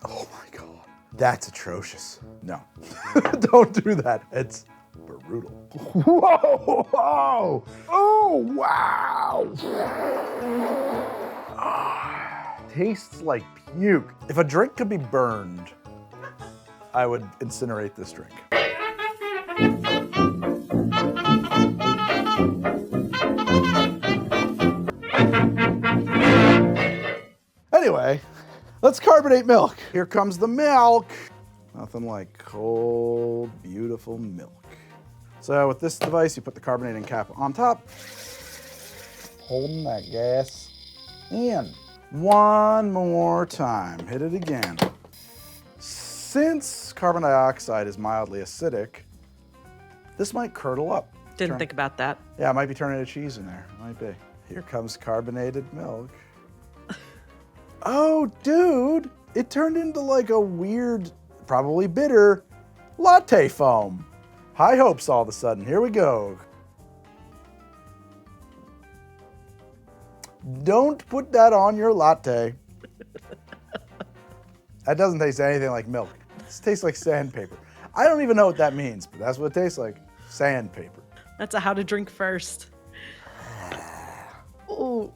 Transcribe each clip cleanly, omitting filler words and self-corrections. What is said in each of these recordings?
Oh my God. That's atrocious. No, don't do that. It's brutal. Whoa, whoa, oh, wow. Tastes like puke. If a drink could be burned, I would incinerate this drink. Anyway, let's carbonate milk. Here comes the milk. Nothing like cold, beautiful milk. So with this device, you put the carbonating cap on top, holding that gas in. One more time, hit it again. Since carbon dioxide is mildly acidic, this might curdle up. Didn't think about that. Yeah, it might be turning to cheese in there, might be. Here comes carbonated milk. Oh, dude, it turned into like a weird, probably bitter, latte foam. High hopes all of a sudden. Here we go. Don't put that on your latte. That doesn't taste anything like milk. This tastes like sandpaper. I don't even know what that means, but that's what it tastes like. Sandpaper. That's a how to drink first. Oh.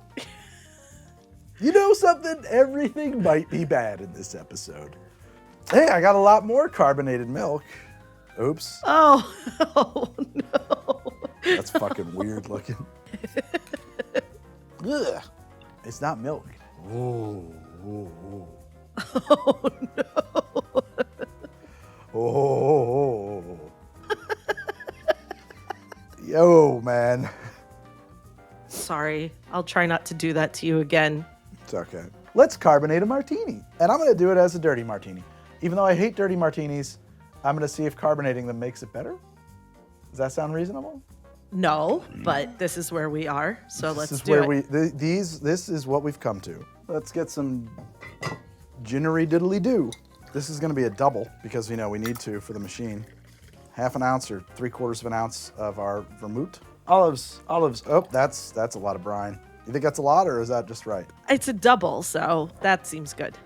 You know something? Everything might be bad in this episode. Hey, I got a lot more carbonated milk. Oops. Oh, oh no. That's fucking weird looking. Ugh. It's not milk. Ooh, ooh, ooh. Oh no. Oh. Yo, man. Sorry, I'll try not to do that to you again. It's okay. Let's carbonate a martini. And I'm gonna do it as a dirty martini. Even though I hate dirty martinis, I'm gonna see if carbonating them makes it better. Does that sound reasonable? No, but this is where we are, so let's do it. This is what we've come to. Let's get some ginnery diddly do. This is gonna be a double because we need to for the machine. 1/2 ounce or 3/4 of an ounce of our vermouth. Olives. Oh, that's a lot of brine. You think that's a lot, or is that just right? It's a double, so that seems good.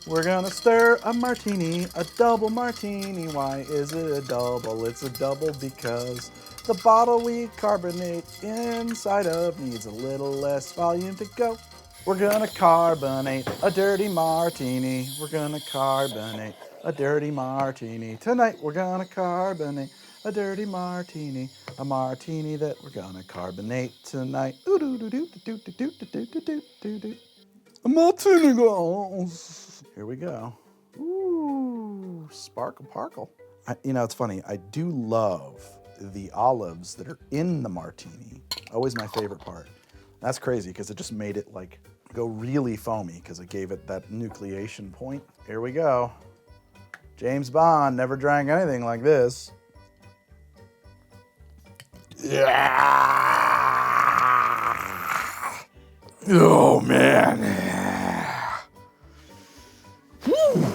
We're gonna stir a martini, a double martini. Why is it a double? It's a double because the bottle we carbonate inside of needs a little less volume to go. We're gonna carbonate a dirty martini. We're gonna carbonate a dirty martini. Tonight we're gonna carbonate a dirty martini, a martini that we're gonna carbonate tonight. A martini glass. Here we go. Ooh, sparkle parkle. It's funny. I do love the olives that are in the martini. Always my favorite part. That's crazy because it just made it go really foamy because it gave it that nucleation point. Here we go. James Bond never drank anything like this. Yeah. Oh, man. Whew.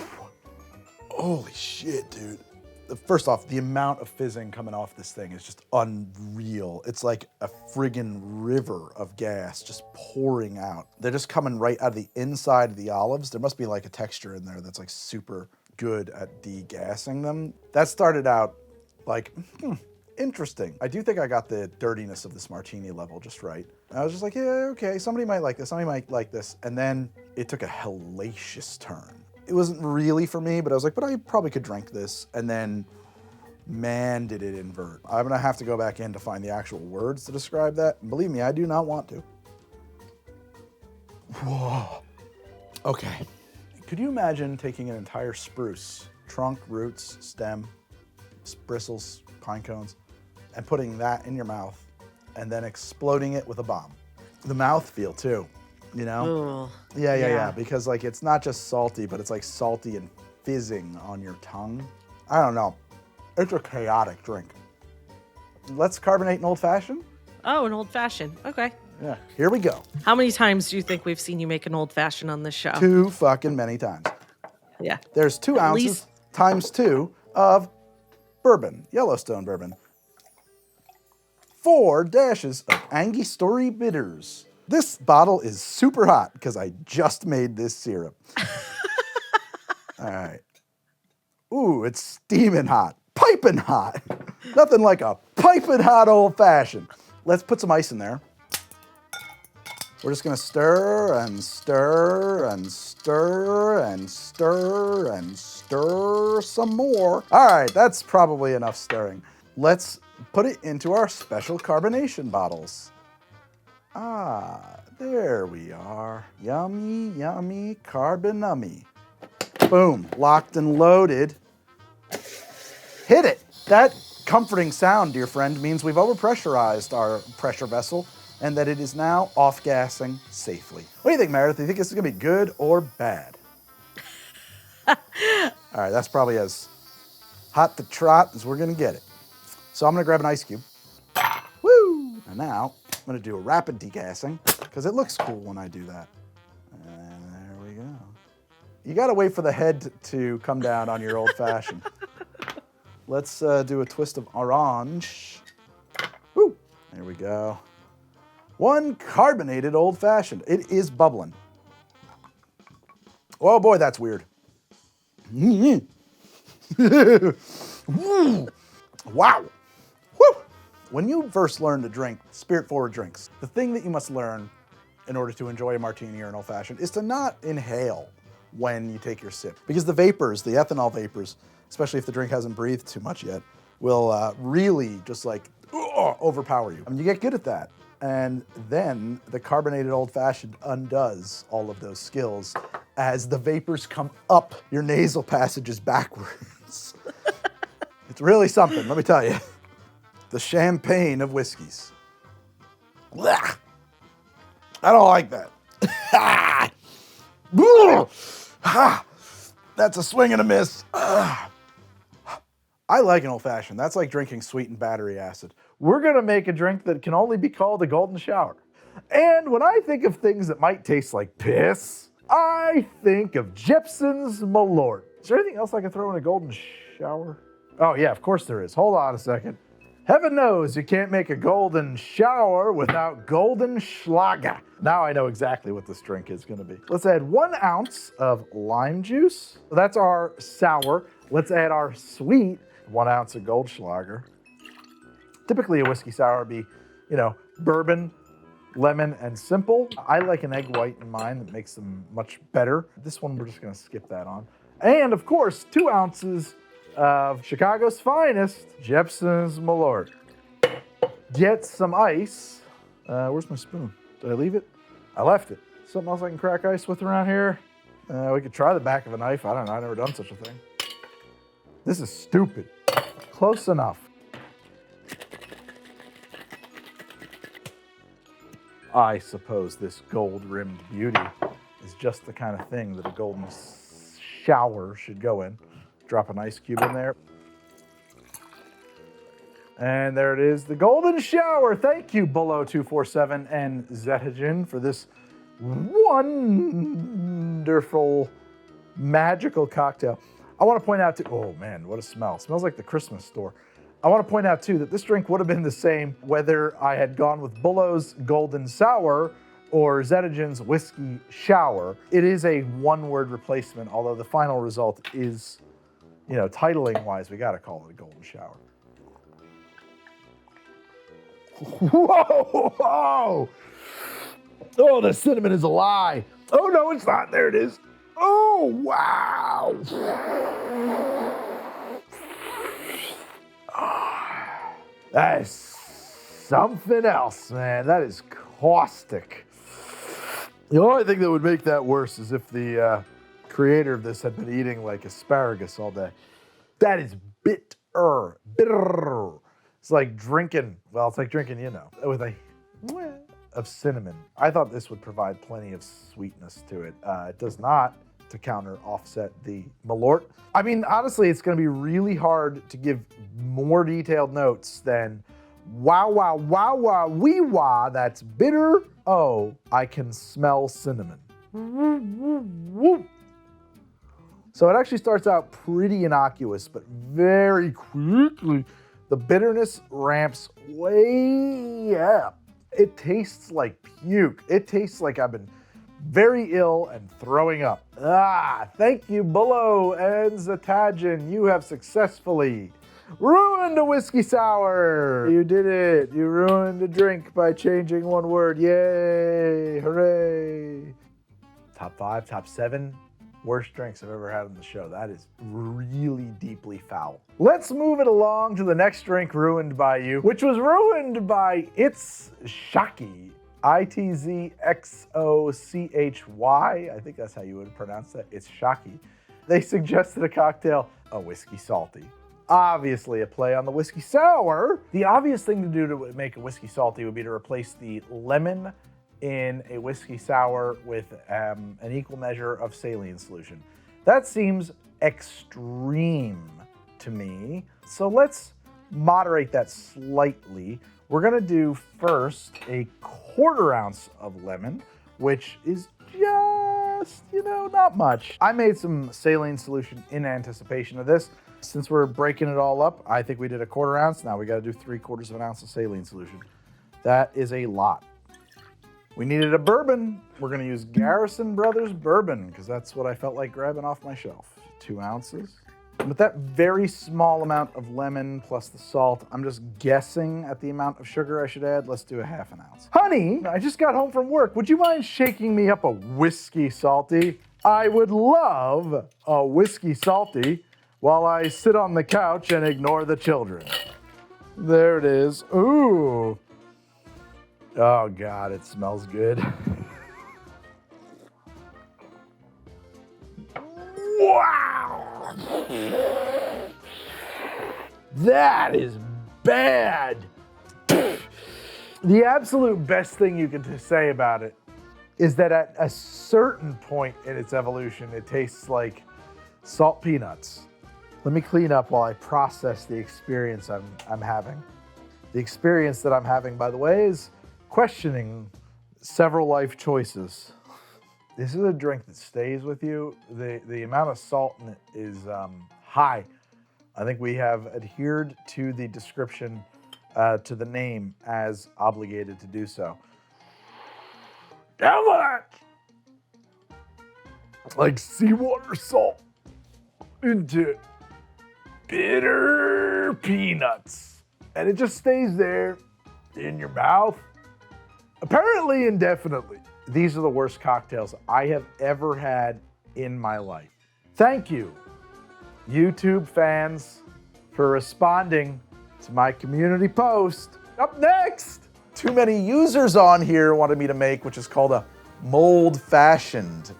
Holy shit, dude. First off, the amount of fizzing coming off this thing is just unreal. It's like a friggin' river of gas just pouring out. They're just coming right out of the inside of the olives. There must be a texture in there that's super good at degassing them. That started out interesting. I do think I got the dirtiness of this martini level just right. I was just like, yeah, okay, somebody might like this, somebody might like this. And then it took a hellacious turn. It wasn't really for me, but I was like, but I probably could drink this. And then, man, did it invert. I'm gonna have to go back in to find the actual words to describe that. And believe me, I do not want to. Whoa. Okay. Could you imagine taking an entire spruce, trunk, roots, stem, bristles, pine cones, and putting that in your mouth and then exploding it with a bomb? The mouthfeel too, Ugh. Yeah, because it's not just salty, but it's salty and fizzing on your tongue. I don't know. It's a chaotic drink. Let's carbonate an old fashioned. Oh, an old fashioned. Okay. Yeah, here we go. How many times do you think we've seen you make an old fashioned on this show? Too fucking many times. Yeah. There's 2 ounces least times 2 of bourbon, Yellowstone bourbon. 4 dashes of Angostura bitters. This bottle is super hot because I just made this syrup. All right. Ooh, it's steaming hot. Piping hot. Nothing like a piping hot old fashioned. Let's put some ice in there. We're just gonna stir and stir and stir and stir and stir some more. All right, that's probably enough stirring. Let's put it into our special carbonation bottles. Ah, there we are. Yummy, yummy carbonummy. Boom, locked and loaded. Hit it. That comforting sound, dear friend, means we've overpressurized our pressure vessel and that it is now off-gassing safely. What do you think, Meredith? Do you think this is gonna be good or bad? All right, that's probably as hot to trot as we're gonna get it. So I'm gonna grab an ice cube. Woo! And now I'm gonna do a rapid degassing because it looks cool when I do that. And there we go. You gotta wait for the head to come down on your old fashioned. Let's do a twist of orange. Woo! There we go. One carbonated old fashioned. It is bubbling. Oh boy, that's weird. Wow. Woo! When you first learn to drink spirit-forward drinks, the thing that you must learn in order to enjoy a martini or an old fashioned is to not inhale when you take your sip. Because the vapors, the ethanol vapors, especially if the drink hasn't breathed too much yet, will really just like overpower you. I mean, you get good at that. And then the carbonated old fashioned undoes all of those skills as the vapors come up your nasal passages backwards. It's really something, let me tell you. The champagne of whiskeys. Blah. I don't like that. That's a swing and a miss. I like an old fashioned. That's like drinking sweetened battery acid. We're gonna make a drink that can only be called a golden shower. And when I think of things that might taste like piss, I think of Jeppson's Malort. Is there anything else I can throw in a golden shower? Oh yeah, of course there is. Hold on a second. Heaven knows you can't make a golden shower without golden schlager. Now I know exactly what this drink is gonna be. Let's add 1 ounce of lime juice. So that's our sour. Let's add our sweet, 1 ounce of Goldschlager. Typically a whiskey sour would be, bourbon, lemon, and simple. I like an egg white in mine that makes them much better. This one, we're just gonna skip that on. And of course, 2 ounces of Chicago's finest, Jeppson's Malort. Get some ice. Where's my spoon? Did I leave it? I left it. Something else I can crack ice with around here? We could try the back of a knife. I don't know, I've never done such a thing. This is stupid. Close enough. I suppose this gold-rimmed beauty is just the kind of thing that a golden shower should go in. Drop an ice cube in there. And there it is, the golden shower. Thank you, Bullo247 and Zetagen, for this wonderful, magical cocktail. I want to point out too, oh man, what a smell. It smells like the Christmas store. I want to point out too that this drink would have been the same whether I had gone with Bullo's Golden Sour or Zetagen's Whiskey Shower. It is a one-word replacement, although the final result is, titling-wise, we got to call it a Golden Shower. Whoa! Whoa! Oh, the cinnamon is a lie. Oh, no, it's not. There it is. Oh, wow. That is something else, man. That is caustic. The only thing that would make that worse is if the creator of this had been eating like asparagus all day. That is bitter. Bitter. It's like drinking, with a of cinnamon. I thought this would provide plenty of sweetness to it. It does not, to offset the Malort. I mean, honestly, it's gonna be really hard to give more detailed notes than wow, wow, wow, wow, wee wah, that's bitter. Oh, I can smell cinnamon. So it actually starts out pretty innocuous, but very quickly, the bitterness ramps way up. It tastes like puke. It tastes like I've been very ill and throwing up. Thank you, Bullo and Zatagin. You have successfully ruined a whiskey sour. You did it. You ruined a drink by changing one word. Yay, hooray. Top 5, top 7 worst drinks I've ever had on the show. That is really deeply foul. Let's move it along to the next drink ruined by you, which was ruined by It's Shocky. Itzxochy. I think that's how you would pronounce that. It's Shocky. They suggested a cocktail, a whiskey salty. Obviously a play on the whiskey sour. The obvious thing to do to make a whiskey salty would be to replace the lemon in a whiskey sour with an equal measure of saline solution. That seems extreme to me. So let's moderate that slightly. We're gonna do first a 1/4 ounce of lemon, which is just, not much. I made some saline solution in anticipation of this. Since we're breaking it all up, I think we did a 1/4 ounce. Now we gotta do 3/4 of an ounce of saline solution. That is a lot. We needed a bourbon. We're gonna use Garrison Brothers bourbon because that's what I felt like grabbing off my shelf. 2 ounces. With that very small amount of lemon plus the salt, I'm just guessing at the amount of sugar I should add. Let's do a 1/2 ounce. Honey, I just got home from work. Would you mind shaking me up a whiskey salty? I would love a whiskey salty while I sit on the couch and ignore the children. There it is. Ooh. Oh God, it smells good. Wow! That is bad. The absolute best thing you can say about it is that at a certain point in its evolution, it tastes like salt peanuts. Let me clean up while I process the experience I'm having. The experience that I'm having, by the way, is questioning several life choices. This is a drink that stays with you. The amount of salt in it is high. I think we have adhered to the description, to the name, as obligated to do so. How much? Like seawater salt into bitter peanuts. And it just stays there in your mouth. Apparently indefinitely. These are the worst cocktails I have ever had in my life. Thank you, YouTube fans, for responding to my community post. Up next, too many users on here wanted me to make, which is called a mold fashioned.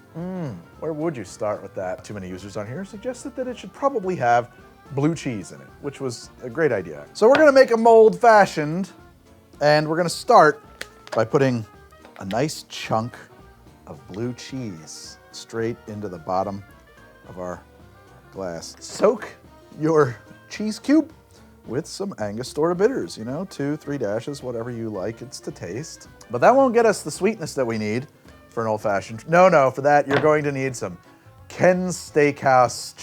Where would you start with that? Too many users on here suggested that it should probably have blue cheese in it, which was a great idea. So we're gonna make a mold fashioned, and we're gonna start by putting a nice chunk of blue cheese straight into the bottom of our glass. Soak your cheese cube with some Angostura bitters, 2, 3 dashes, whatever you like it's to taste. But that won't get us the sweetness that we need for an old-fashioned. No, for that you're going to need some Ken's Steakhouse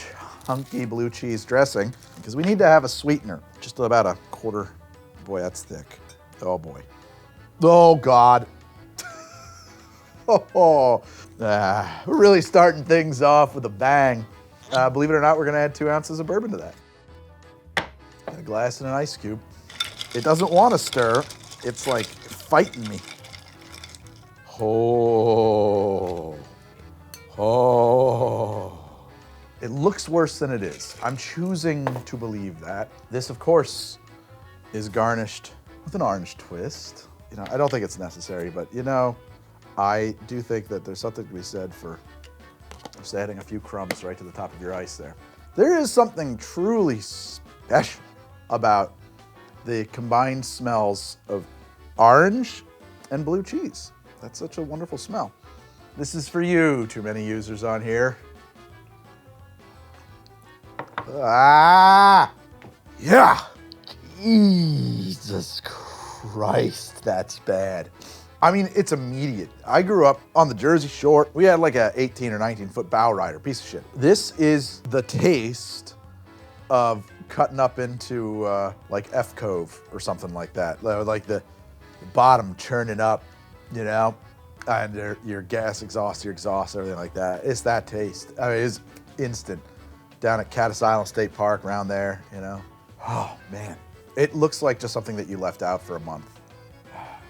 chunky blue cheese dressing, because we need to have a sweetener. Just about a 1/4. Boy, that's thick. Oh boy. Oh God. We're really starting things off with a bang. Believe it or not, we're gonna add 2 ounces of bourbon to that. And a glass and an ice cube. It doesn't want to stir. It's like fighting me. Oh. It looks worse than it is. I'm choosing to believe that. This, of course, is garnished with an orange twist. I don't think it's necessary, but I do think that there's something to be said for just adding a few crumbs right to the top of your ice there. There is something truly special about the combined smells of orange and blue cheese. That's such a wonderful smell. This is for you, too many users on here. Yeah. Jesus Christ, that's bad. I mean, it's immediate. I grew up on the Jersey Shore. We had like a 18 or 19 foot bow rider, piece of shit. This is the taste of cutting up into like F Cove or something like that. Like the bottom churning up, And your gas exhaust, your exhaust, everything like that. It's that taste. I mean, it's instant. Down at Caddis Island State Park, around there, you know. Oh, man. It looks like just something that you left out for a month.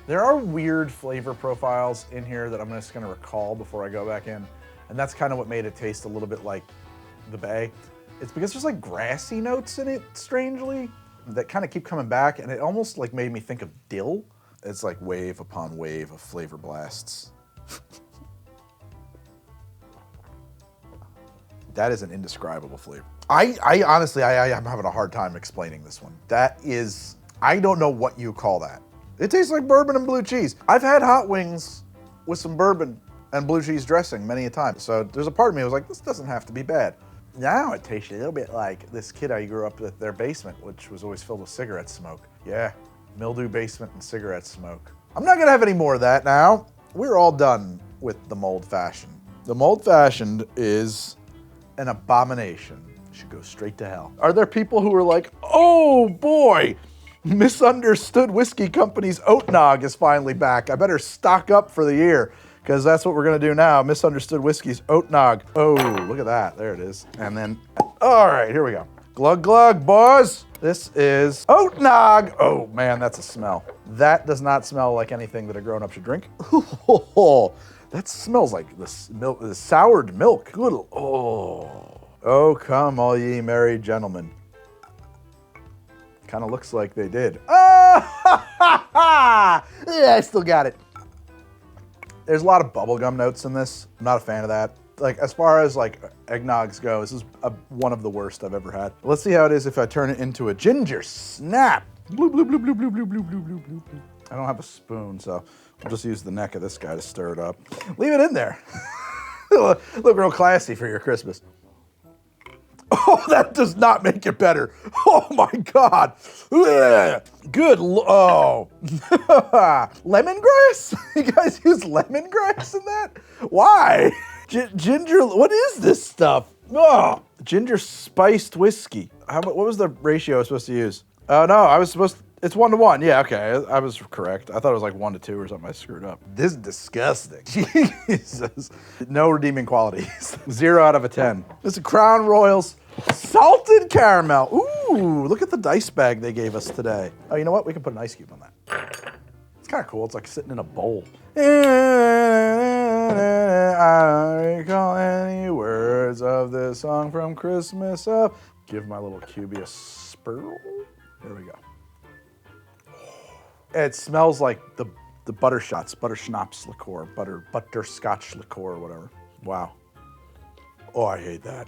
There are weird flavor profiles in here that I'm just gonna recall before I go back in. And that's kind of what made it taste a little bit like the Bay. It's because there's like grassy notes in it, strangely, that kind of keep coming back, and it almost like made me think of dill. It's like wave upon wave of flavor blasts. That is an indescribable flavor. I honestly, I'm having a hard time explaining this one. That is, I don't know what you call that. It tastes like bourbon and blue cheese. I've had hot wings with some bourbon and blue cheese dressing many a time. So there's a part of me that was like, this doesn't have to be bad. Now it tastes a little bit like this kid I grew up with, their basement, which was always filled with cigarette smoke. Yeah, mildew basement and cigarette smoke. I'm not gonna have any more of that now. We're all done with the Old Fashioned. The Old Fashioned is an abomination. It should go straight to hell. Are there people who are like, oh boy, Misunderstood Whiskey Company's Oat Nog is finally back. I better stock up for the year, because that's what we're gonna do now. Misunderstood Whiskey's Oat Nog. Oh, look at that, there it is. And then, all right, here we go. Glug glug, boys. This is Oat Nog. Oh man, that's a smell. That does not smell like anything that a grown-up should drink. That smells like the soured milk. Good, oh, come all ye merry gentlemen. Kind of looks like they did. Ah, yeah, I still got it. There's a lot of bubblegum notes in this. I'm not a fan of that. Like, as far as like eggnogs go, this is one of the worst I've ever had. Let's see how it is if I turn it into a ginger snap. Bloop, bloop, bloop, bloop, bloop, bloop, bloop, bloop, bloop, bloop. I don't have a spoon, so I'll just use the neck of this guy to stir it up. Leave it in there. Look real classy for your Christmas. Oh, that does not make it better. Oh my God. Ugh. Good, oh. Lemongrass? You guys use lemongrass in that? Why? Ginger, what is this stuff? Oh, ginger spiced whiskey. What was the ratio I was supposed to use? Oh no, I was supposed to, it's 1 to 1. Yeah, okay, I was correct. I thought it was like 1 to 2 or something. I screwed up. This is disgusting. Jesus. No redeeming qualities. 0 out of a 10. This is Crown Royal's salted caramel. Ooh, look at the dice bag they gave us today. Oh, you know what? We can put an ice cube on that. It's kind of cool. It's like sitting in a bowl. I don't recall any words of this song from Christmas up. Give my little cubie a spurl. There we go. It smells like the butter schnapps liqueur, butterscotch liqueur, or whatever. Wow. Oh, I hate that.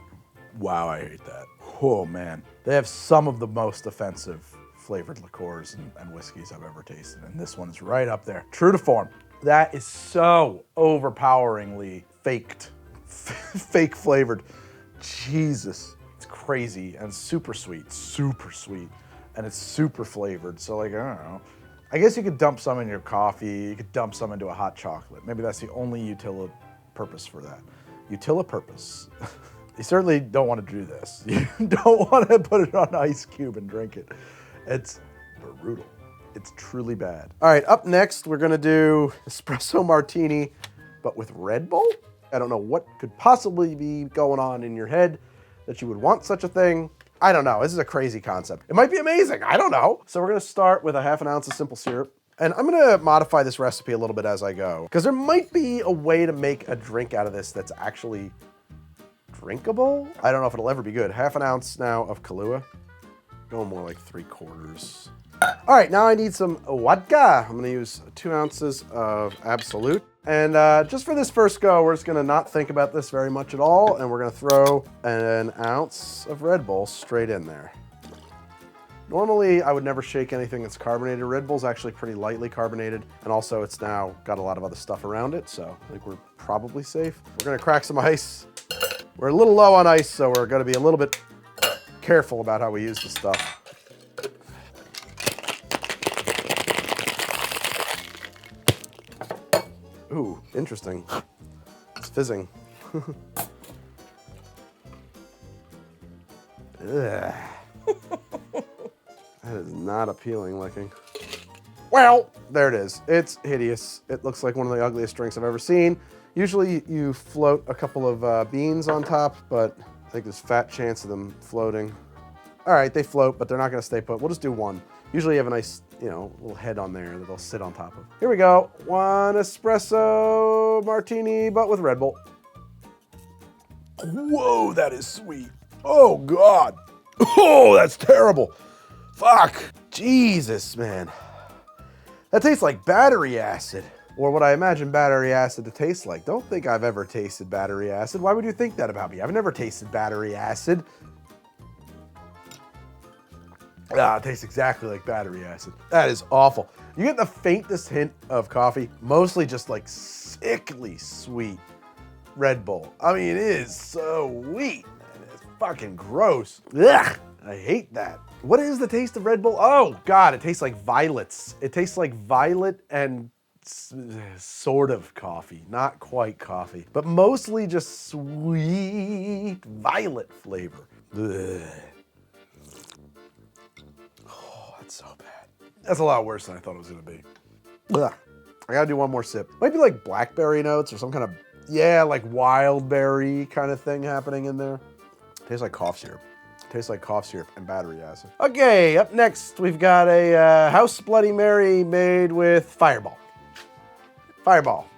Wow, I hate that. Oh man. They have some of the most offensive flavored liqueurs and whiskeys I've ever tasted, and this one is right up there. True to form. That is so overpoweringly faked. Fake flavored. Jesus. It's crazy and super sweet, and it's super flavored. So like, I don't know. I guess you could dump some in your coffee. You could dump some into a hot chocolate. Maybe that's the only utila purpose for that. Utila purpose. You certainly don't want to do this. You don't want to put it on an ice cube and drink it. It's brutal. It's truly bad. All right, up next, we're gonna do Espresso Martini, but with Red Bull. I don't know what could possibly be going on in your head that you would want such a thing. I don't know, this is a crazy concept. It might be amazing, I don't know. So we're gonna start with a ½ ounce of simple syrup. And I'm gonna modify this recipe a little bit as I go, because there might be a way to make a drink out of this that's actually drinkable. I don't know if it'll ever be good. ½ ounce now of Kahlua. Going more like 3/4. All right, now I need some vodka. I'm gonna use 2 ounces of Absolute. And just for this first go, we're just gonna not think about this very much at all, and we're gonna throw an ounce of Red Bull straight in there. Normally, I would never shake anything that's carbonated. Red Bull's actually pretty lightly carbonated, and also it's now got a lot of other stuff around it, so I think we're probably safe. We're gonna crack some ice. We're a little low on ice, so we're gonna be a little bit careful about how we use the stuff. Ooh, interesting. It's fizzing. Ugh. That is not appealing looking. Well, there it is. It's hideous. It looks like one of the ugliest drinks I've ever seen. Usually you float a couple of beans on top, but I think there's fat chance of them floating. All right, they float, but they're not gonna stay put. We'll just do one. Usually you have a nice, little head on there that they'll sit on top of. Here we go. One espresso martini, but with Red Bull. Whoa, that is sweet. Oh, God. Oh, that's terrible. Fuck. Jesus, man. That tastes like battery acid, or what I imagine battery acid to taste like. Don't think I've ever tasted battery acid. Why would you think that about me? I've never tasted battery acid. Ah, it tastes exactly like battery acid. That is awful. You get the faintest hint of coffee, mostly just like sickly sweet Red Bull. I mean, it is so sweet, man. It's fucking gross. Ugh, I hate that. What is the taste of Red Bull? Oh, God, it tastes like violets. It tastes like violet and sort of coffee. Not quite coffee, but mostly just sweet violet flavor. Ugh. Oh, that's so bad. That's a lot worse than I thought it was gonna be. Ugh. I gotta do one more sip. Might be like blackberry notes or some kind of, like wild berry kind of thing happening in there. Tastes like cough syrup. Tastes like cough syrup and battery acid. Okay, up next, we've got a House Bloody Mary made with Fireball. Fireball.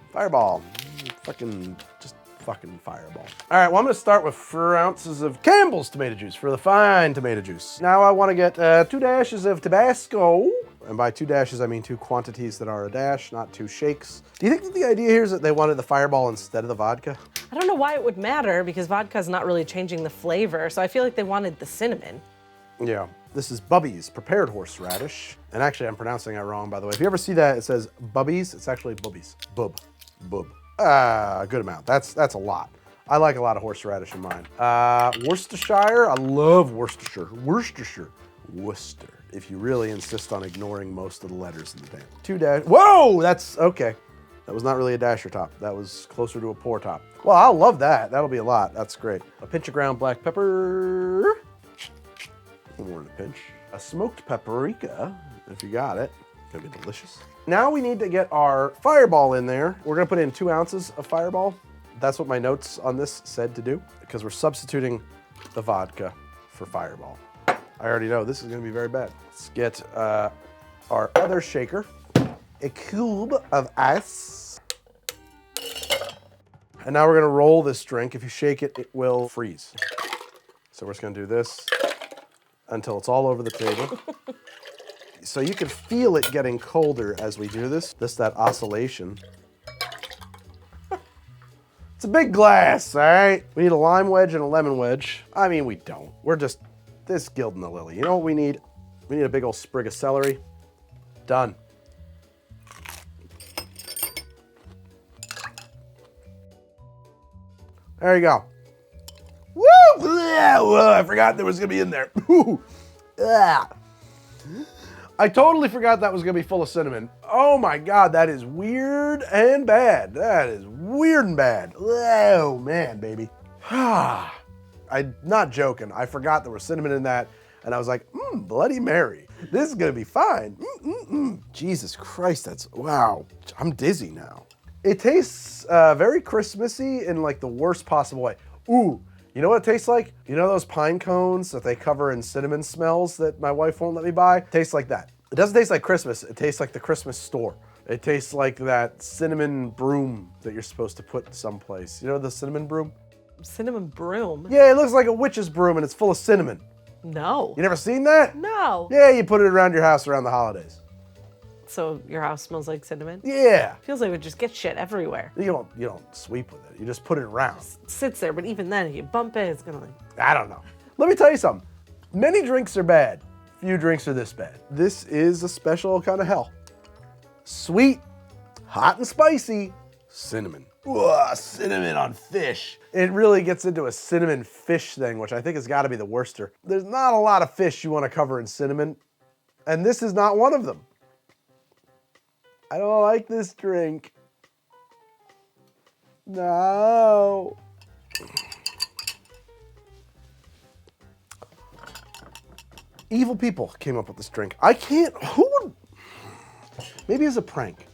Fucking Fireball. All right, well, I'm gonna start with 4 ounces of Campbell's tomato juice for the fine tomato juice. Now I wanna get 2 dashes of Tabasco. And by 2 dashes, I mean 2 quantities that are a dash, not 2 shakes. Do you think that the idea here is that they wanted the Fireball instead of the vodka? I don't know why it would matter because vodka's not really changing the flavor, so I feel like they wanted the cinnamon. Yeah. This is Bubby's prepared horseradish. And actually, I'm pronouncing that wrong, by the way. If you ever see that, it says Bubby's, it's actually Bubby's. Bub. A good amount. That's a lot. I like a lot of horseradish in mine. Worcestershire, I love Worcestershire. Worcester, if you really insist on ignoring most of the letters in the name. 2 dash, whoa, that's, okay. That was not really a dasher top. That was closer to a pour top. Well, I'll love that. That'll be a lot. That's great. A pinch of ground black pepper. More than a pinch. A smoked paprika, if you got it. Gonna be delicious. Now we need to get our Fireball in there. We're gonna put in 2 ounces of Fireball. That's what my notes on this said to do, because we're substituting the vodka for Fireball. I already know this is gonna be very bad. Let's get our other shaker. A cube of ice. And now we're gonna roll this drink. If you shake it, it will freeze. So we're just gonna do this until it's all over the table. So you can feel it getting colder as we do this. That oscillation. It's a big glass, all right? We need a lime wedge and a lemon wedge. I mean, we don't. We're just, this gilding the lily. You know what we need? We need a big old sprig of celery. Done. There you go. Woo! Whoa, I forgot there was gonna be in there. I totally forgot that was gonna be full of cinnamon. Oh my God, that is weird and bad. That is weird and bad. Oh man, baby. I'm not joking. I forgot there was cinnamon in that, and I was like, Bloody Mary. This is gonna be fine. Jesus Christ, that's, wow. I'm dizzy now. It tastes very Christmassy in like the worst possible way. Ooh, you know what it tastes like? You know those pine cones that they cover in cinnamon smells that my wife won't let me buy? It tastes like that. It doesn't taste like Christmas. It tastes like the Christmas store. It tastes like that cinnamon broom that you're supposed to put someplace. You know the cinnamon broom? Cinnamon broom? Yeah, it looks like a witch's broom and it's full of cinnamon. No. You never seen that? No. Yeah, you put it around your house around the holidays. So your house smells like cinnamon? Yeah. Feels like we just get shit everywhere. You don't sweep with it. You just put it around. It sits there, but even then, if you bump it, it's gonna like... I don't know. Let me tell you something. Many drinks are bad. Few drinks are this bad. This is a special kind of hell. Sweet, hot and spicy, cinnamon. Ugh, cinnamon on fish. It really gets into a cinnamon fish thing, which I think has got to be the worster. There's not a lot of fish you want to cover in cinnamon, and this is not one of them. I don't like this drink. No. Evil people came up with this drink. I can't, who would, Maybe it's a prank.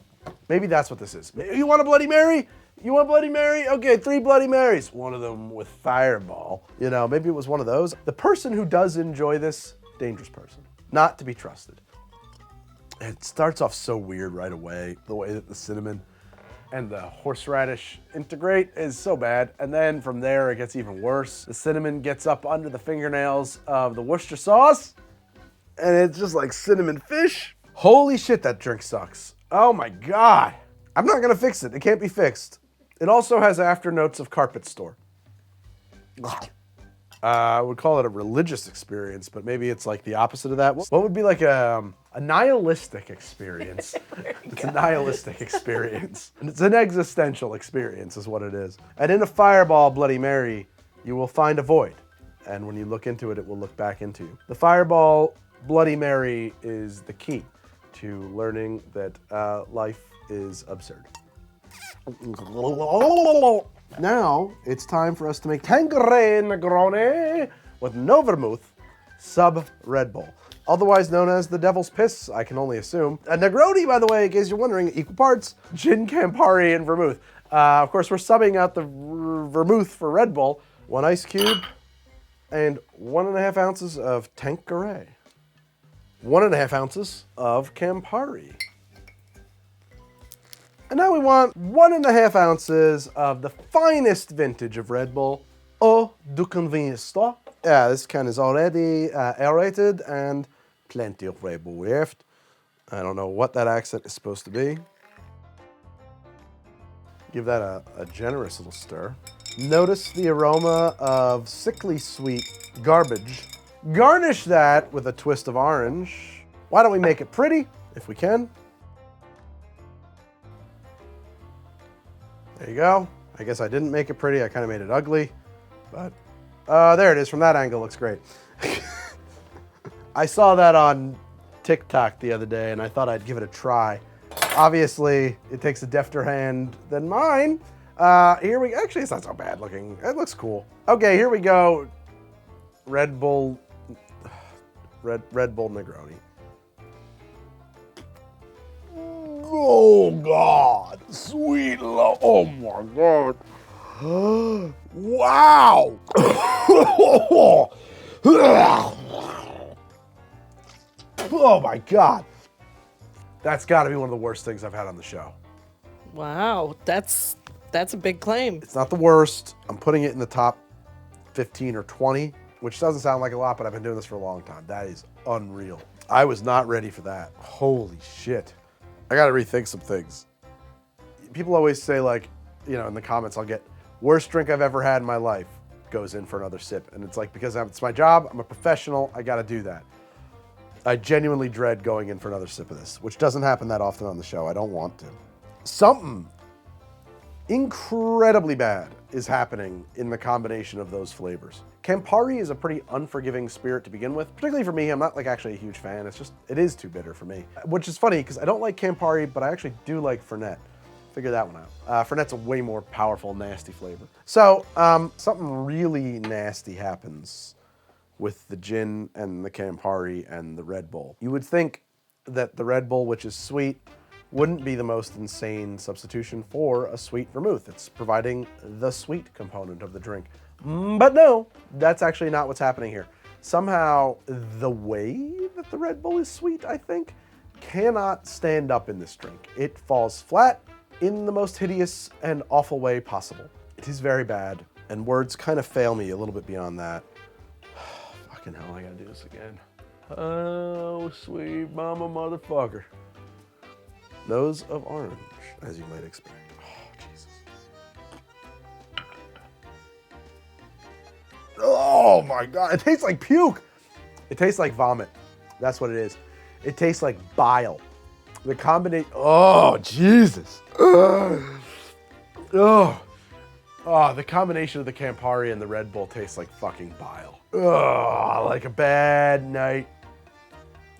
Maybe that's what this is. You want a Bloody Mary? You want Bloody Mary? Okay, 3 Bloody Marys. One of them with Fireball. You know, maybe it was one of those. The person who does enjoy this, dangerous person. Not to be trusted. It starts off so weird right away. The way that the cinnamon and the horseradish integrate is so bad. And then from there, it gets even worse. The cinnamon gets up under the fingernails of the Worcester sauce. And it's just like cinnamon fish. Holy shit, that drink sucks. Oh my God. I'm not gonna fix it. It can't be fixed. It also has afternotes of carpet store. I would call it a religious experience, but maybe it's like the opposite of that. What would be like a nihilistic experience? It's a nihilistic experience. And it's an existential experience is what it is. And in a Fireball Bloody Mary, you will find a void. And when you look into it, it will look back into you. The Fireball Bloody Mary is the key to learning that life is absurd. Now it's time for us to make Tanqueray Negroni with no vermouth, sub Red Bull, otherwise known as the Devil's Piss, I can only assume. A Negroni, by the way, in case you're wondering, equal parts gin, Campari, and vermouth. Of course, we're subbing out the vermouth for Red Bull. 1 ice cube and 1.5 ounces of Tanqueray. 1.5 ounces of Campari. And now we want 1.5 ounces of the finest vintage of Red Bull, Eau de Convenience Store. Yeah, this can is already aerated and plenty of Red Bull left. I don't know what that accent is supposed to be. Give that a generous little stir. Notice the aroma of sickly sweet garbage. Garnish that with a twist of orange. Why don't we make it pretty, if we can? There you go. I guess I didn't make it pretty. I kind of made it ugly, but there it is. From that angle, looks great. I saw that on TikTok the other day, and I thought I'd give it a try. Obviously, it takes a defter hand than mine. Here we actually, it's not so bad looking. It looks cool. Okay, here we go. Red Bull Negroni. Oh God, sweet love. Oh my God. Wow. Oh my God. That's got to be one of the worst things I've had on the show. Wow, that's a big claim. It's not the worst. I'm putting it in the top 15 or 20, which doesn't sound like a lot, but I've been doing this for a long time. That is unreal. I was not ready for that. Holy shit. I got to rethink some things. People always say, like, you know, in the comments, I'll get worst drink I've ever had in my life goes in for another sip. And it's like, because it's my job, I'm a professional, I got to do that. I genuinely dread going in for another sip of this, which doesn't happen that often on the show. I don't want to. Something incredibly bad is happening in the combination of those flavors. Campari is a pretty unforgiving spirit to begin with, particularly for me. I'm not like actually a huge fan. It's just, it is too bitter for me, which is funny because I don't like Campari, but I actually do like Fernet. Figure that one out. Fernet's a way more powerful, nasty flavor. So something really nasty happens with the gin and the Campari and the Red Bull. You would think that the Red Bull, which is sweet, wouldn't be the most insane substitution for a sweet vermouth. It's providing the sweet component of the drink. But no, that's actually not what's happening here. Somehow, the way that the Red Bull is sweet, I think, cannot stand up in this drink. It falls flat in the most hideous and awful way possible. It is very bad, and words kind of fail me a little bit beyond that. Fucking hell, I gotta do this again. Oh, sweet mama motherfucker. Nose of orange, as you might expect. Oh, Jesus. Oh my God, it tastes like puke. It tastes like vomit. That's what it is. It tastes like bile. The combination, oh, Jesus. Oh, the combination of the Campari and the Red Bull tastes like fucking bile. Oh, like a bad night.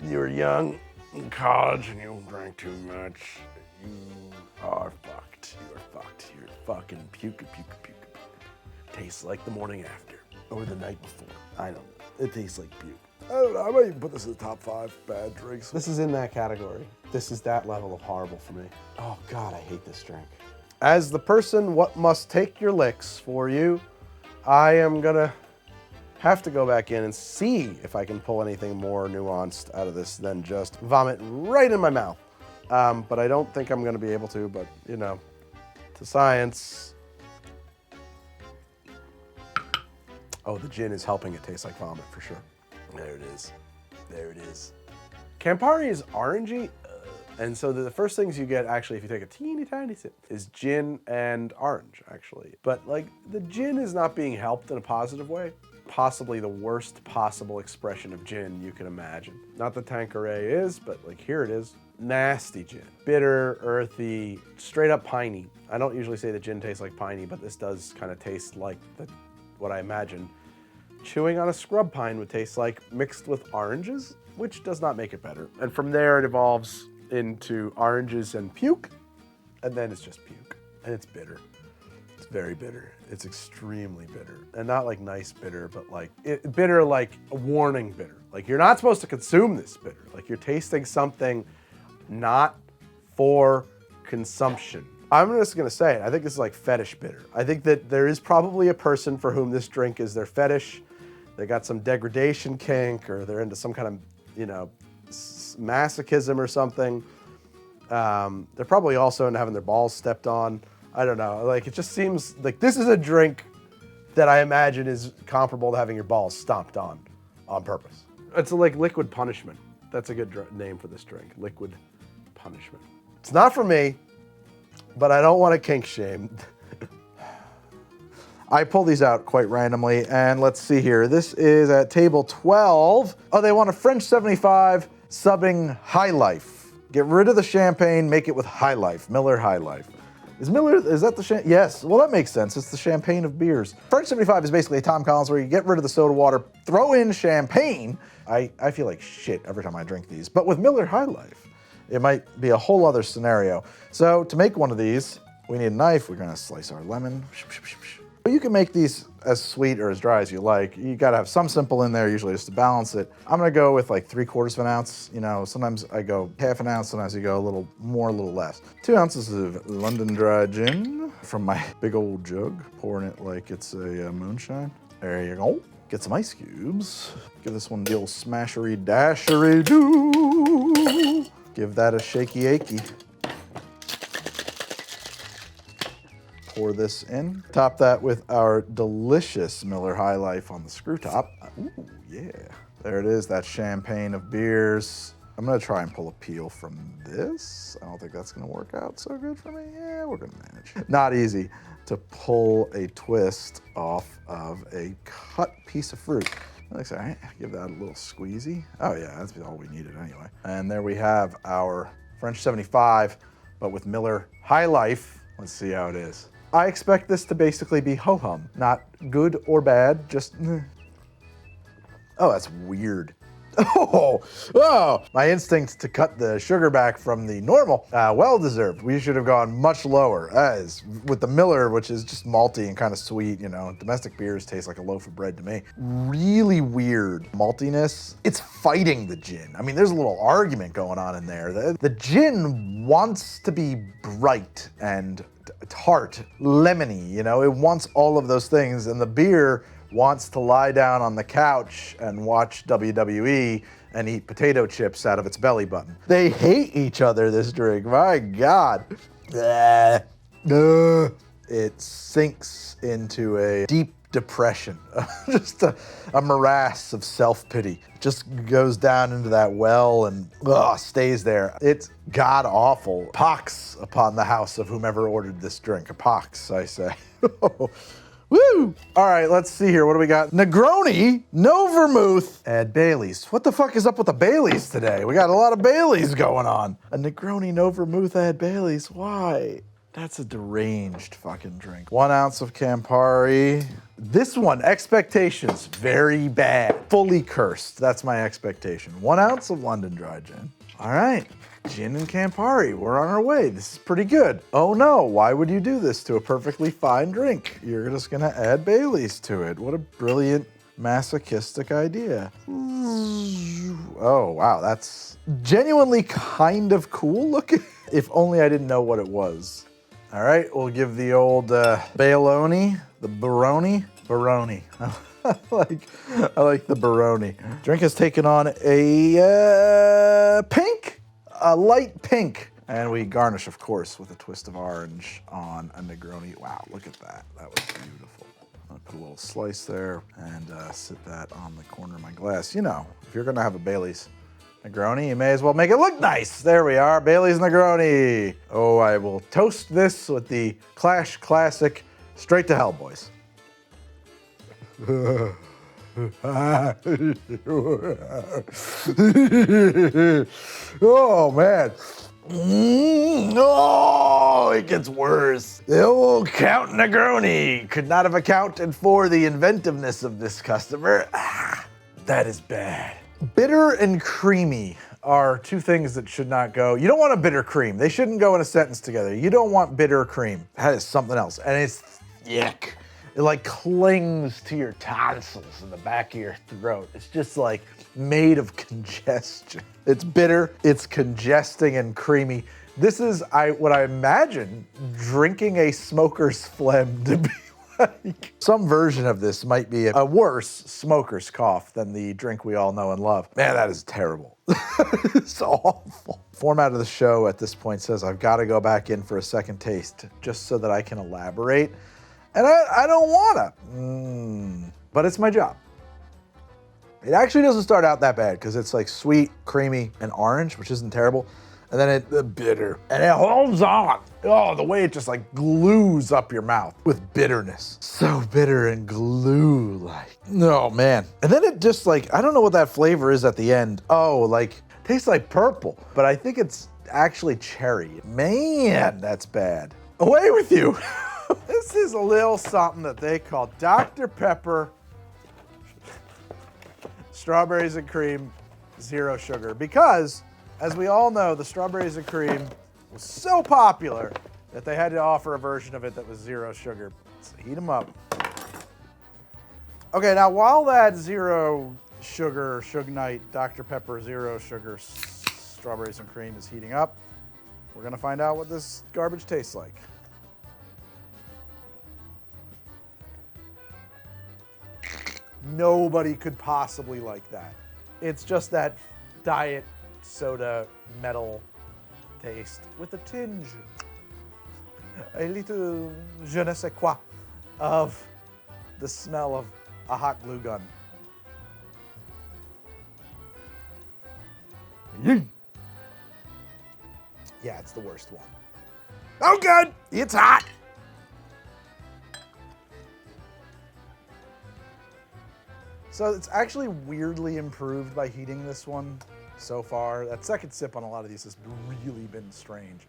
You were young in college and you drank too much. You are fucked. You are fucked. You're fucking puke. Tastes like the morning after or the night before. I don't know. It tastes like puke. I don't know, I might even put this in the top 5 bad drinks. This is in that category. This is that level of horrible for me. Oh God, I hate this drink. As the person what must take your licks for you, I am gonna have to go back in and see if I can pull anything more nuanced out of this than just vomit right in my mouth. But I don't think I'm gonna be able to, but you know, to science. Oh, the gin is helping it taste like vomit for sure. There it is. There it is. Campari is orangey, and so the first things you get, actually, if you take a teeny tiny sip, is gin and orange, actually. But like, the gin is not being helped in a positive way. Possibly the worst possible expression of gin you can imagine. Not that Tanqueray is, but like here it is. Nasty gin. Bitter, earthy, straight up piney. I don't usually say that gin tastes like piney, but this does kind of taste like what I imagine chewing on a scrub pine would taste like, mixed with oranges, which does not make it better. And from there it evolves into oranges and puke, and then it's just puke. And it's bitter. It's very bitter. It's extremely bitter. And not like nice bitter, but like bitter, like a warning bitter. Like you're not supposed to consume this bitter. Like you're tasting something not for consumption. I'm just gonna say it, I think this is like fetish bitter. I think that there is probably a person for whom this drink is their fetish. They got some degradation kink, or they're into some kind of, you know, masochism or something. They're probably also into having their balls stepped on. I don't know, like it just seems like this is a drink that I imagine is comparable to having your balls stomped on purpose. It's like liquid punishment. That's a good name for this drink, liquid punishment. It's not for me, but I don't want to kink shame. I pulled these out quite randomly, and let's see here. This is at table 12. Oh, they want a French 75 subbing High Life. Get rid of the champagne, make it with High Life, Miller High Life. Is that the champagne? Yes, well that makes sense. It's the champagne of beers. French 75 is basically a Tom Collins where you get rid of the soda water, throw in champagne. I feel like shit every time I drink these, but with Miller High Life, it might be a whole other scenario. So to make one of these, we need a knife. We're gonna slice our lemon. You can make these as sweet or as dry as you like. You gotta have some simple in there usually just to balance it. I'm gonna go with like 3/4 of an ounce. You know, sometimes I go half an ounce, sometimes you go a little more, a little less. 2 ounces of London dry gin from my big old jug, pouring it like it's a moonshine. There you go. Get some ice cubes. Give this one the old smashery dashery do. Give that a shaky achy. Pour this in. Top that with our delicious Miller High Life on the screw top. Ooh, yeah. There it is, that champagne of beers. I'm gonna try and pull a peel from this. I don't think that's gonna work out so good for me. Yeah, we're gonna manage. Not easy to pull a twist off of a cut piece of fruit. That looks all right. Give that a little squeezy. Oh yeah, that's all we needed anyway. And there we have our French 75, but with Miller High Life. Let's see how it is. I expect this to basically be ho-hum. Not good or bad, just Oh, that's weird. Oh, my instinct to cut the sugar back from the normal, well-deserved. We should have gone much lower. As with the Miller, which is just malty and kind of sweet, you know, domestic beers taste like a loaf of bread to me. Really weird maltiness. It's fighting the gin. I mean, there's a little argument going on in there. The gin wants to be bright and tart, lemony, you know, it wants all of those things, and the beer wants to lie down on the couch and watch WWE and eat potato chips out of its belly button. They hate each other, this drink, my God. It sinks into a deep depression, just a morass of self-pity. Just goes down into that well and stays there. It's god-awful. Pox upon the house of whomever ordered this drink. A pox, I say. Woo! All right, let's see here. What do we got? Negroni, no vermouth, add Baileys. What the fuck is up with the Baileys today? We got a lot of Baileys going on. A Negroni, no vermouth, add Baileys. Why? That's a deranged fucking drink. 1 ounce of Campari. This one, expectations, very bad. Fully cursed. That's my expectation. 1 ounce of London dry gin. All right. Gin and Campari, we're on our way. This is pretty good. Oh no, why would you do this to a perfectly fine drink? You're just gonna add Baileys to it. What a brilliant masochistic idea. Oh, wow, that's genuinely kind of cool looking. If only I didn't know what it was. All right, we'll give the old Bailoni, the Baroni. I like the Baroni. Drink has taken on a light pink. And we garnish, of course, with a twist of orange on a Negroni. Wow, look at that. That was beautiful. I'm gonna put a little slice there and sit that on the corner of my glass. You know, if you're gonna have a Bailey's Negroni, you may as well make it look nice. There we are, Bailey's Negroni. Oh, I will toast this with the Clash Classic Straight to Hell, boys. Oh, man. Oh, it gets worse. The old Count Negroni could not have accounted for the inventiveness of this customer. That is bad. Bitter and creamy are two things that should not go. You don't want a bitter cream. They shouldn't go in a sentence together. You don't want bitter cream. That is something else. And it's thick. It like clings to your tonsils in the back of your throat. It's just like made of congestion. It's bitter, it's congesting and creamy. This is what I imagine drinking a smoker's phlegm to be like. Some version of this might be a worse smoker's cough than the drink we all know and love. Man, that is terrible. It's awful. Format of the show at this point says I've got to go back in for a second taste just so that I can elaborate. And I don't wanna, but it's my job. It actually doesn't start out that bad because it's like sweet, creamy, and orange, which isn't terrible. And then the bitter, and it holds on. Oh, the way it just like glues up your mouth with bitterness. So bitter and glue-like. Oh man. And then it just like, I don't know what that flavor is at the end. Oh, like, tastes like purple, but I think it's actually cherry. Man, that's bad. Away with you. This is a little something that they call Dr. Pepper, strawberries and cream, zero sugar. Because, as we all know, the strawberries and cream was so popular that they had to offer a version of it that was zero sugar. So heat them up. Okay, now while that zero sugar, Suge Knight, Dr. Pepper, zero sugar, strawberries and cream is heating up, we're gonna find out what this garbage tastes like. Nobody could possibly like that. It's just that diet soda metal taste with a tinge, a little je ne sais quoi of the smell of a hot glue gun. Yeah, it's the worst one. Oh, good, it's hot. So it's actually weirdly improved by heating this one so far. That second sip on a lot of these has really been strange.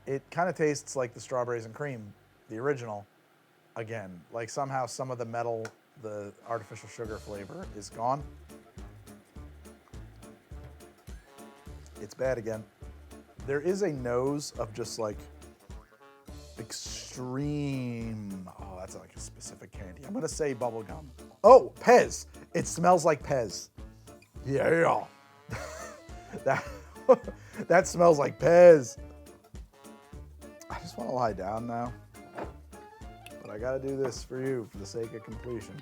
It kind of tastes like the strawberries and cream, the original, again. Like somehow some of the metal, the artificial sugar flavor is gone. It's bad again. There is a nose of just like extreme, oh, that's like a specific candy. I'm gonna say bubble gum. Oh, Pez. It smells like Pez. Yeah. That smells like Pez. I just want to lie down now. But I got to do this for you for the sake of completion.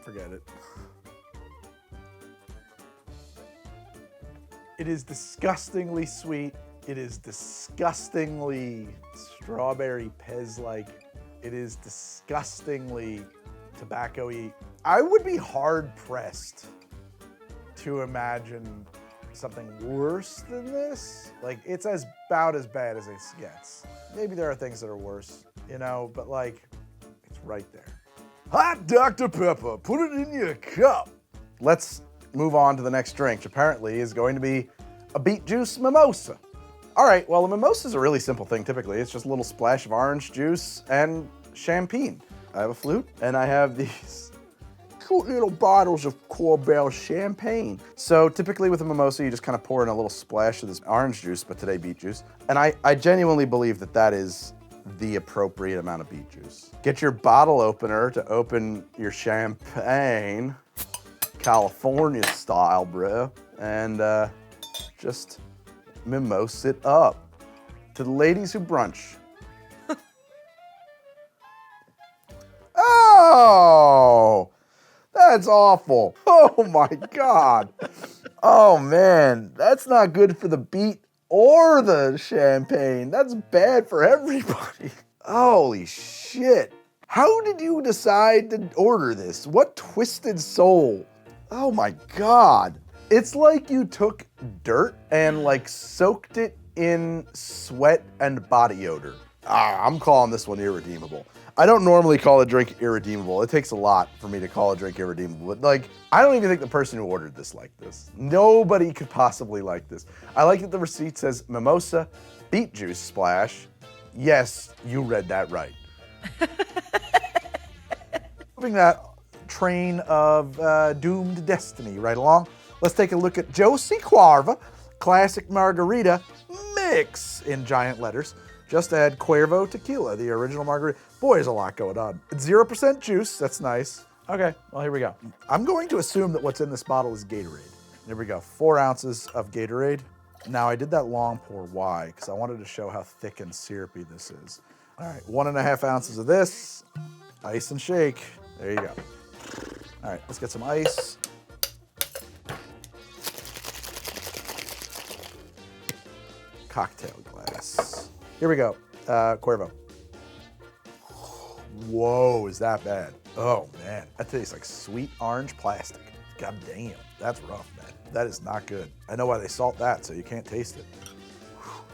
Forget it. It is disgustingly sweet. It is disgustingly strawberry Pez-like. It is disgustingly tobacco-y. I would be hard-pressed to imagine something worse than this. Like, it's about as bad as it gets. Maybe there are things that are worse, you know, but like, it's right there. Hot Dr. Pepper, put it in your cup. Let's move on to the next drink, which apparently is going to be a beet juice mimosa. All right, well, a mimosa is a really simple thing typically. It's just a little splash of orange juice and champagne. I have a flute, and I have these cute little bottles of Corbel champagne. So typically with a mimosa, you just kind of pour in a little splash of this orange juice, but today beet juice. And I genuinely believe that that is the appropriate amount of beet juice. Get your bottle opener to open your champagne, California style, bro, and just mimosa it up. To the ladies who brunch. Oh, that's awful. Oh my God. Oh man, that's not good for the beet or the champagne. That's bad for everybody. Holy shit. How did you decide to order this? What twisted soul? Oh my God. It's like you took dirt and like soaked it in sweat and body odor. I'm calling this one irredeemable. I don't normally call a drink irredeemable. It takes a lot for me to call a drink irredeemable. But like, I don't even think the person who ordered this liked this. Nobody could possibly like this. I like that the receipt says mimosa, beet juice splash. Yes, you read that right. Moving that train of doomed destiny right along, let's take a look at Josie Cuervo Classic Margarita Mix in giant letters. Just add Cuervo tequila, the original margarita. Boy, there's a lot going on. It's 0% juice, that's nice. Okay, well, here we go. I'm going to assume that what's in this bottle is Gatorade. There we go, 4 ounces of Gatorade. Now, I did that long pour, why? Because I wanted to show how thick and syrupy this is. All right, 1.5 ounces of this, ice and shake. There you go. All right, let's get some ice. Cocktail glass. Here we go, Cuervo. Whoa, is that bad? Oh man, that tastes like sweet orange plastic. God damn, that's rough, man. That is not good. I know why they salt that, so you can't taste it.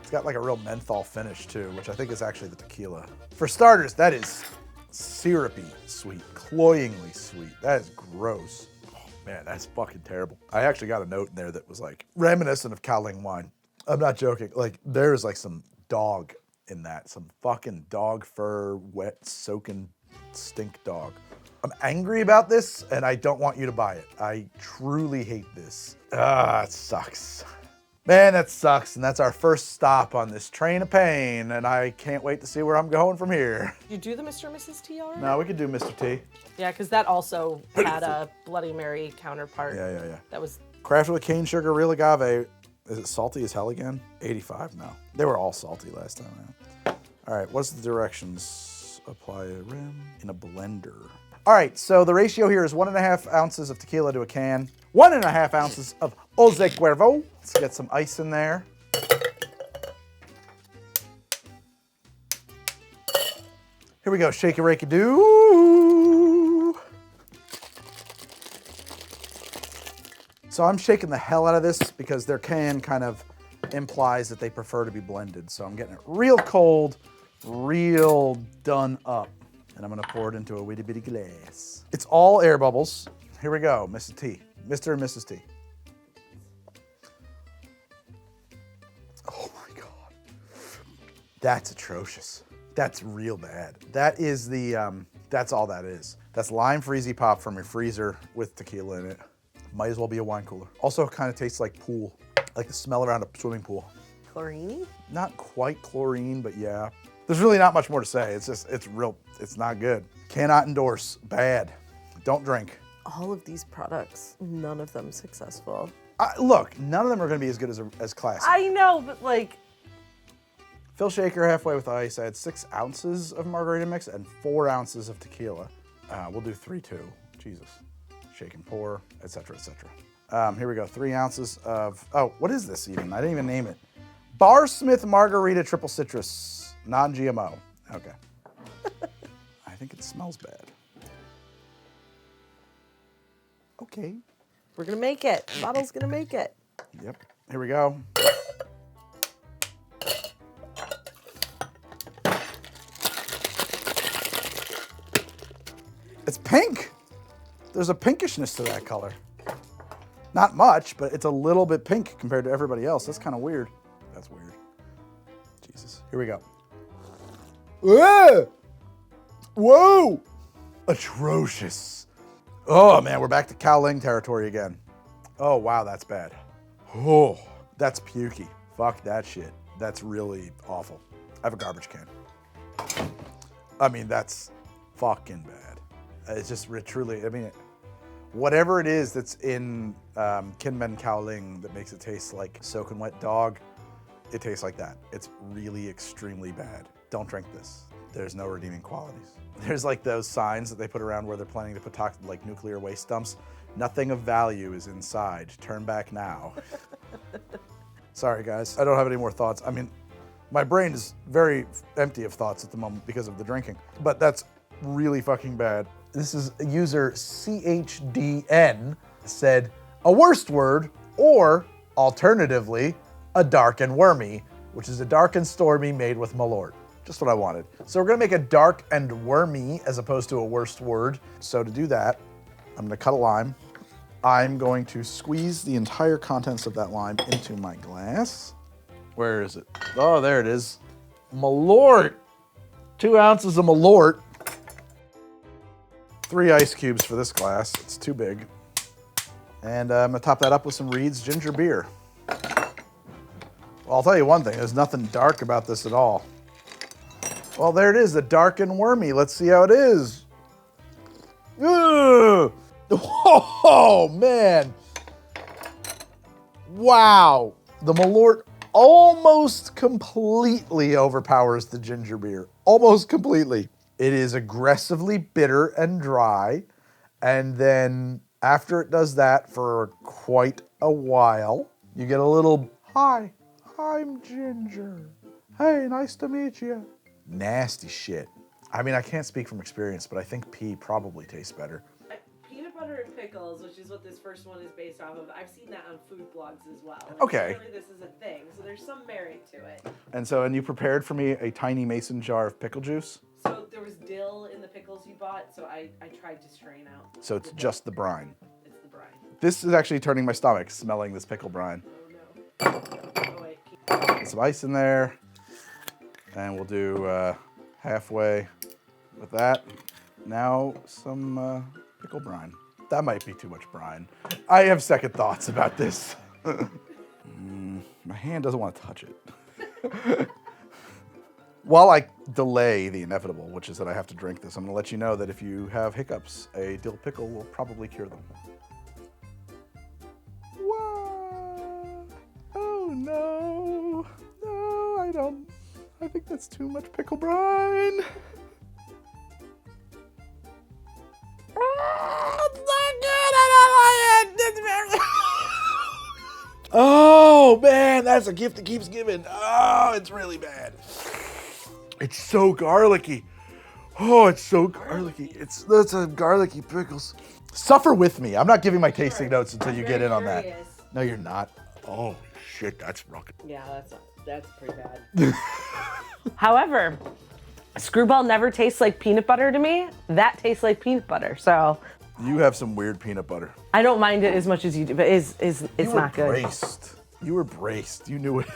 It's got like a real menthol finish too, which I think is actually the tequila. For starters, that is syrupy sweet, cloyingly sweet. That is gross. Oh man, that's fucking terrible. I actually got a note in there that was like reminiscent of Kaling wine. I'm not joking. Like there is like some dog in that, some fucking dog fur, wet, soaking stink dog. I'm angry about this and I don't want you to buy it. I truly hate this. It sucks. Man, that sucks. And that's our first stop on this train of pain. And I can't wait to see where I'm going from here. You do the Mr. and Mrs. T already? No, we could do Mr. T. Yeah, because that also had a Bloody Mary counterpart. Yeah. That was... Crafted with cane sugar, real agave. Is it salty as hell again? 85 now. They were all salty last time. Man. All right, what's the directions? Apply a rim in a blender. All right, so the ratio here is 1.5 ounces of tequila to a can, 1.5 ounces of Jose Cuervo. Let's get some ice in there. Here we go, shake it, rake it, do. So I'm shaking the hell out of this because their can kind of implies that they prefer to be blended. So I'm getting it real cold, real done up. And I'm gonna pour it into a witty bitty glass. It's all air bubbles. Here we go, Mrs. T, Mr. and Mrs. T. Oh my God. That's atrocious. That's real bad. That is the, that's all that is. That's lime freezy pop from your freezer with tequila in it. Might as well be a wine cooler. Also kind of tastes like pool, like the smell around a swimming pool. Chlorine? Not quite chlorine, but yeah. There's really not much more to say. It's just, it's not good. Cannot endorse, bad. Don't drink. All of these products, none of them successful. Look, none of them are gonna be as good as classic. I know, but like. Fill shaker halfway with ice. I had 6 ounces of margarita mix and 4 ounces of tequila. We'll do 3-2, Jesus. Shake and pour, etc., etc. Here we go, 3 ounces of, oh, what is this even? I didn't even name it. Barsmith Margarita Triple Citrus, non-GMO. Okay. I think it smells bad. Okay. We're gonna make it. The bottle's gonna make it. Yep, here we go. It's pink. There's a pinkishness to that color. Not much, but it's a little bit pink compared to everybody else. That's kind of weird. That's weird. Jesus. Here we go. Ah! Whoa! Atrocious. Oh man, we're back to Kaling territory again. Oh wow, that's bad. Oh, that's pukey. Fuck that shit. That's really awful. I have a garbage can. I mean, that's fucking bad. It's just truly, I mean, whatever it is that's in Kinmen Kaoling that makes it taste like soaking wet dog, it tastes like that. It's really extremely bad. Don't drink this. There's no redeeming qualities. There's like those signs that they put around where they're planning to put like nuclear waste dumps. Nothing of value is inside. Turn back now. Sorry, guys. I don't have any more thoughts. I mean, my brain is very empty of thoughts at the moment because of the drinking, but that's really fucking bad. This is user CHDN said, a worst word, or alternatively, a dark and wormy, which is a dark and stormy made with Malort. Just what I wanted. So we're gonna make a dark and wormy as opposed to a worst word. So to do that, I'm gonna cut a lime. I'm going to squeeze the entire contents of that lime into my glass. Where is it? Oh, there it is. Malort. 2 ounces of Malort. 3 ice cubes for this glass. It's too big. And I'm gonna top that up with some Reed's ginger beer. Well, I'll tell you one thing, there's nothing dark about this at all. Well, there it is, the dark and wormy. Let's see how it is. Ugh. Oh, man. Wow. The Malort almost completely overpowers the ginger beer. Almost completely. It is aggressively bitter and dry. And then after it does that for quite a while, you get a little, hi, I'm Ginger. Hey, nice to meet you. Nasty shit. I mean, I can't speak from experience, but I think pea probably tastes better. Peanut butter and pickles, which is what this first one is based off of, I've seen that on food blogs as well. Okay. Apparently this is a thing, so there's some merit to it. And you prepared for me a tiny mason jar of pickle juice? So there was dill in the pickles you bought, so I tried to strain out. So it's just the brine. It's the brine. This is actually turning my stomach, smelling this pickle brine. Oh no. Oh wait. Put some ice in there. And we'll do halfway with that. Now some pickle brine. That might be too much brine. I have second thoughts about this. My hand doesn't want to touch it. While I delay the inevitable, which is that I have to drink this, I'm going to let you know that if you have hiccups, a dill pickle will probably cure them. What? Oh no. No, I don't. I think that's too much pickle brine. It's not good. I don't like it. It's very... Oh man, that's a gift that keeps giving. Oh, it's really bad. It's so garlicky. Oh, it's so garlicky. That's a garlicky pickles. Suffer with me. I'm not giving my tasting notes until you get in on that. No, you're not. Oh shit, that's rocket. Yeah, that's pretty bad. However, Screwball never tastes like peanut butter to me. That tastes like peanut butter, so. You have some weird peanut butter. I don't mind it as much as you do, but it's not good. Braced. You were braced. You knew it.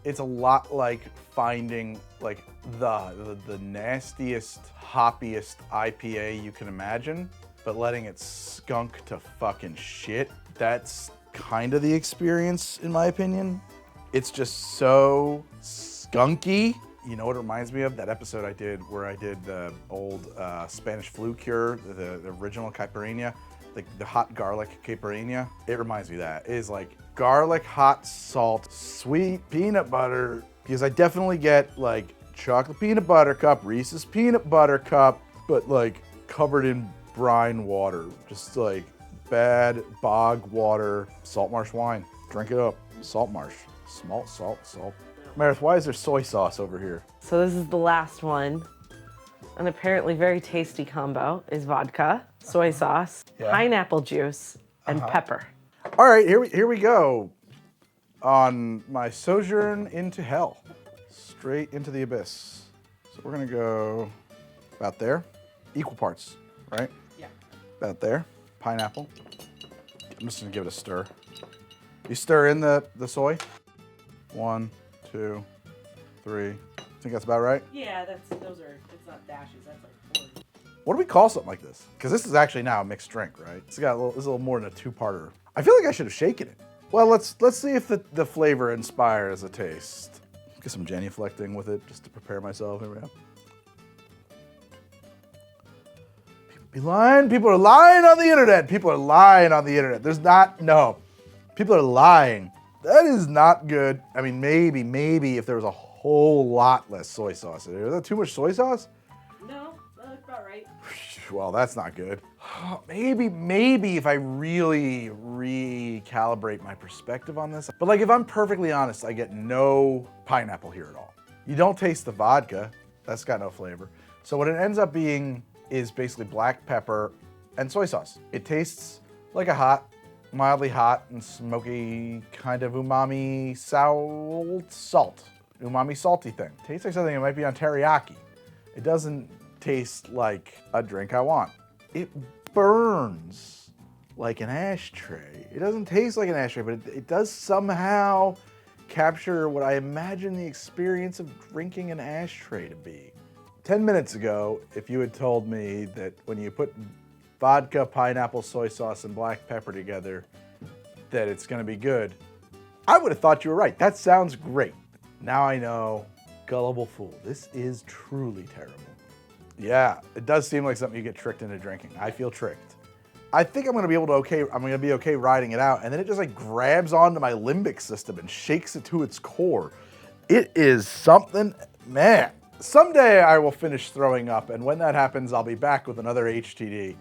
It's a lot like finding like the nastiest, hoppiest IPA you can imagine, but letting it skunk to fucking shit. That's kind of the experience, in my opinion. It's just so skunky. You know what it reminds me of? That episode I did where I did the old Spanish flu cure, the original caipirinha, the hot garlic caipirinha. It reminds me of that. It is like garlic, hot salt, sweet peanut butter. Because I definitely get like chocolate peanut butter cup, Reese's peanut butter cup, but like covered in brine water. Just like bad bog water, salt marsh wine. Drink it up. Salt marsh. Salt. Meredith, why is there soy sauce over here? So this is the last one. An apparently very tasty combo is vodka, soy sauce, pineapple juice, and pepper. All right, here we go. On my sojourn into hell, straight into the abyss. So we're gonna go about there, equal parts, right? Yeah. About there, pineapple. I'm just gonna give it a stir. You stir in the soy. 1, 2, 3. Think that's about right? Yeah, it's not dashes, that's like 4. What do we call something like this? Because this is actually now a mixed drink, right? It's got it's a little more than a two-parter. I feel like I should have shaken it. Well, let's see if the flavor inspires a taste. Get some genuflecting with it just to prepare myself. Here we go. People be lying. People are lying on the internet. People are lying on the internet. No. People are lying. That is not good. I mean, maybe if there was a whole lot less soy sauce. Is that too much soy sauce? No, that looks about right. Well, that's not good. Maybe if I really recalibrate my perspective on this. But like, if I'm perfectly honest, I get no pineapple here at all. You don't taste the vodka. That's got no flavor. So what it ends up being is basically black pepper and soy sauce. It tastes like a mildly hot and smoky kind of umami salt. Umami salty thing. Tastes like something that might be on teriyaki. It doesn't taste like a drink I want. It burns like an ashtray. It doesn't taste like an ashtray, but it does somehow capture what I imagine the experience of drinking an ashtray to be. 10 minutes ago, if you had told me that when you put vodka, pineapple, soy sauce, and black pepper together, that it's gonna be good, I would have thought you were right. That sounds great. Now I know, gullible fool, this is truly terrible. Yeah, it does seem like something you get tricked into drinking. I feel tricked. I think I'm gonna be okay riding it out, and then it just like grabs onto my limbic system and shakes it to its core. It is something, man. Someday I will finish throwing up, and when that happens, I'll be back with another HTD.